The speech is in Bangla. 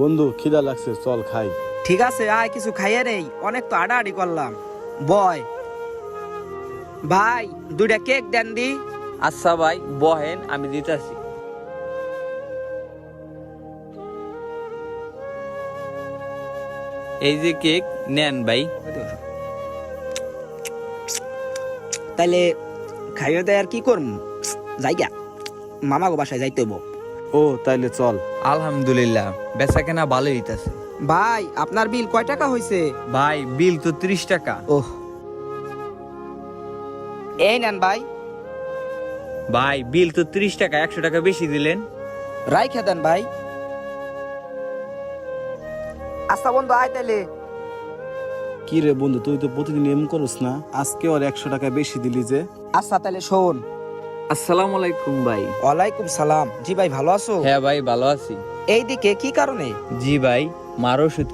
বন্ধু খিদা লাগছে, চল খাই। ঠিক আছে আয় কিছু খাইয়ে নেই, অনেক তো আডাআডি করলাম। বয় ভাই, দুইটা কেক দেন দি। আচ্ছা ভাই বহেন, আমি দিতেছি। এই যে কেক নেন ভাই। তাইলে খাইয়ে দেয় আর কি করম, যাইগা মামা গো বাসায় যাইতে হইব। ও তাইলে চল। আলহামদুলিল্লাহ বেচা কেনা ভালোই হইতাছে। ভাই আপনার বিল কয় টাকা হইছে? ভাই বিল তো 30 টাকা। ওহ, এই নেন ভাই। ভাই বিল তো 30 টাকা, 100 টাকা বেশি দিলেন। রাইখা দেন ভাই। আচ্ছা বন্ধু আয় তাইলে। কি রে বন্ধু, তুই তো প্রতিদিন এম করস না, আজকে ওর 100 টাকা বেশি দিলি যে? আচ্ছা তাইলে শোন। আসসালামু আলাইকুম ভাই। ওয়ালাইকুম সালাম। জি ভাই ভালো আছো? হ্যাঁ ভাই ভালো আছি। এইদিকে কি কারণে? জি ভাই, মার ওষুধ